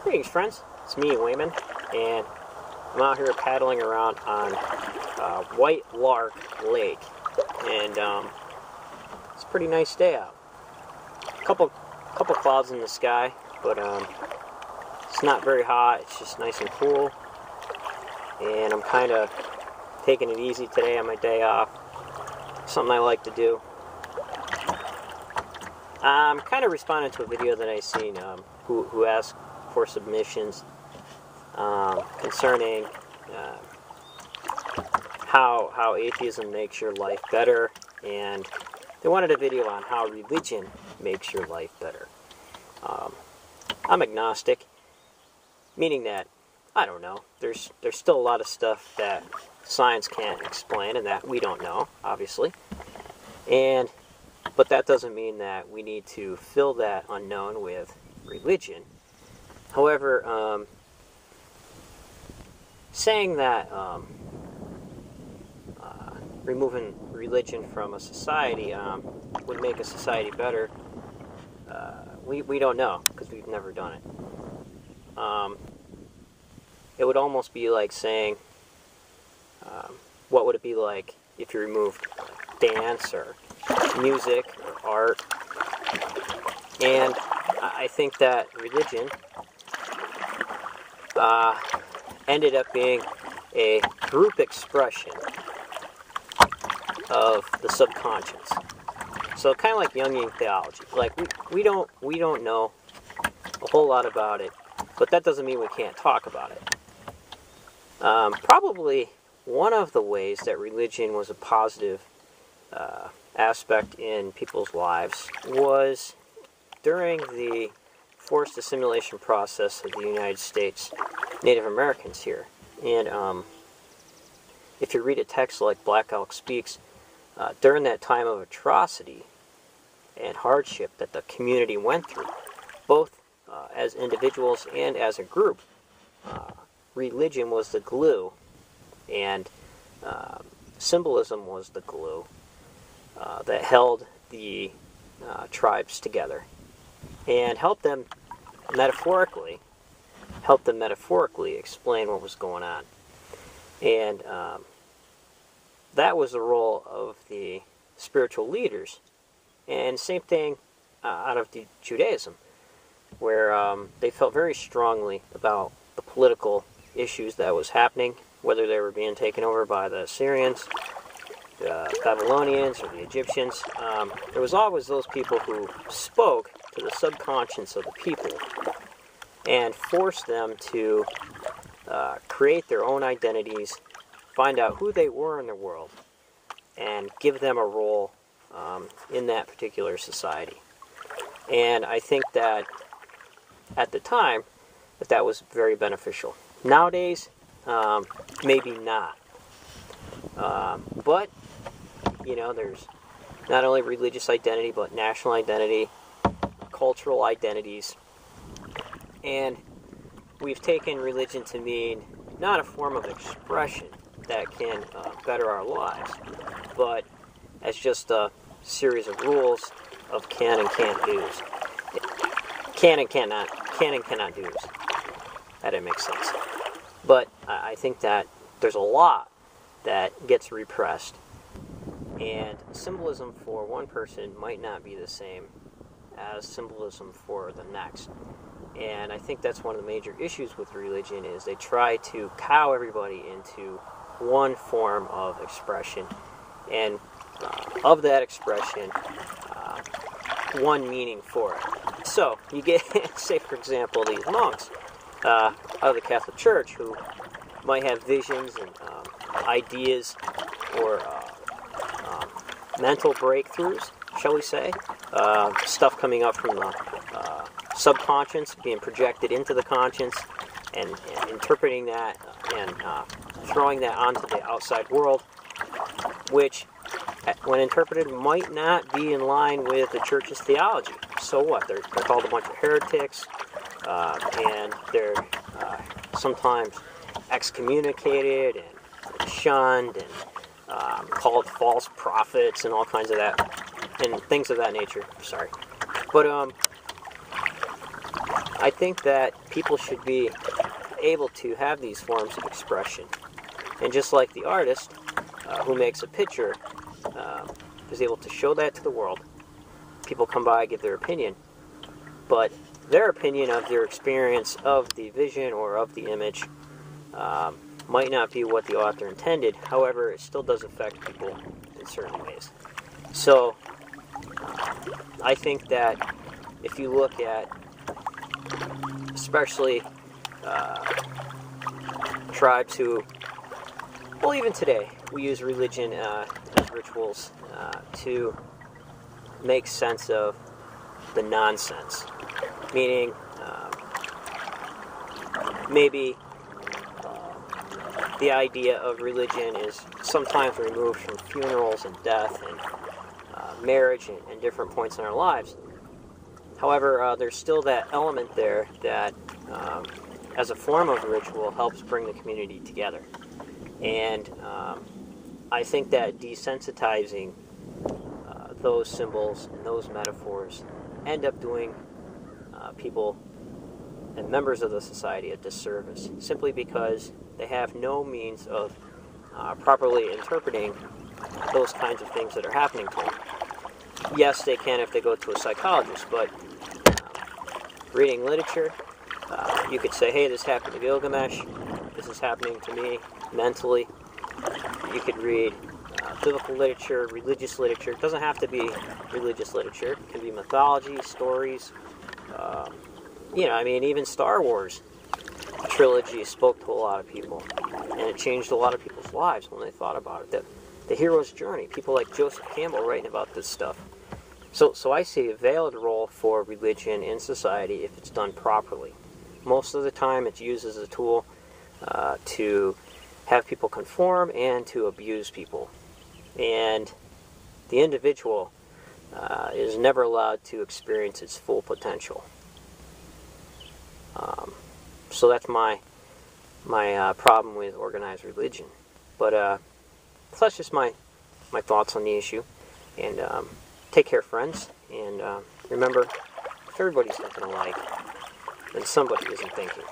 Greetings, friends. It's me, Wayman, and I'm out here paddling around on White Lark Lake, and it's a pretty nice day out. Couple clouds in the sky, but it's not very hot. It's just nice and cool, and I'm kind of taking it easy today on my day off. Something I like to do. I'm kind of responding to a video that I seen who asked for submissions concerning how atheism makes your life better, and they wanted a video on how religion makes your life better. I'm agnostic, meaning that I don't know. There's still a lot of stuff that science can't explain and that we don't know, obviously, but that doesn't mean that we need to fill that unknown with religion. However, saying that removing religion from a society would make a society better, we don't know, because we've never done it. It would almost be like saying, what would it be like if you removed dance or music or art? And I think that religion ended up being a group expression of the subconscious. So kind of like Jungian theology. Like we don't know a whole lot about it, but that doesn't mean we can't talk about it. Probably one of the ways that religion was a positive aspect in people's lives was during the forced assimilation process of the United States Native Americans here. And if you read a text like Black Elk Speaks, during that time of atrocity and hardship that the community went through, both as individuals and as a group, religion was the glue, and symbolism was the glue that held the tribes together and helped them metaphorically explain what was going on. And that was the role of the spiritual leaders. And same thing out of the Judaism, where they felt very strongly about the political issues that was happening, whether they were being taken over by the Assyrians, the Babylonians, or the Egyptians. There was always those people who spoke to the subconscious of the people and forced them to create their own identities, find out who they were in the world, and give them a role in that particular society. And I think that at the time that was very beneficial. Nowadays, maybe not. But there's not only religious identity, but national identity, cultural identities, and we've taken religion to mean not a form of expression that can better our lives, but as just a series of rules of can and can't do's. Can and cannot do's. That didn't make sense. But I think that there's a lot that gets repressed, and symbolism for one person might not be the same as symbolism for the next. And I think that's one of the major issues with religion, is they try to cow everybody into one form of expression, and of that expression, one meaning for it. So you get, say for example, these monks out of the Catholic Church who might have visions and ideas or mental breakthroughs, shall we say, stuff coming up from the subconscious being projected into the conscious, and interpreting that and throwing that onto the outside world, which when interpreted might not be in line with the church's theology. So what? They're called a bunch of heretics, and they're sometimes excommunicated and shunned and called false prophets and all kinds of that, and things of that nature. Sorry. But I think that people should be able to have these forms of expression. And just like the artist who makes a picture is able to show that to the world, people come by, give their opinion, but their opinion of their experience of the vision or of the image might not be what the author intended. However, it still does affect people in certain ways. So I think that if you look at, especially tribes who, well, even today, we use religion as rituals to make sense of the nonsense. Meaning, maybe the idea of religion is sometimes removed from funerals and death and marriage and different points in our lives. However, there's still that element there that, as a form of ritual, helps bring the community together. And I think that desensitizing those symbols and those metaphors end up doing people and members of the society a disservice, simply because they have no means of properly interpreting those kinds of things that are happening to them. Yes, they can if they go to a psychologist, but reading literature, you could say, hey, this happened to Gilgamesh, this is happening to me mentally. You could read biblical literature, religious literature. It doesn't have to be religious literature. It can be mythology, stories. Even Star Wars trilogy spoke to a lot of people, and it changed a lot of people's lives when they thought about it. The hero's journey, people like Joseph Campbell writing about this stuff. So I see a valid role for religion in society if it's done properly. Most of the time it's used as a tool to have people conform and to abuse people. And the individual is never allowed to experience its full potential. So that's my problem with organized religion. But so that's just my thoughts on the issue. And take care, friends. And remember, if everybody's thinking alike, then somebody isn't thinking.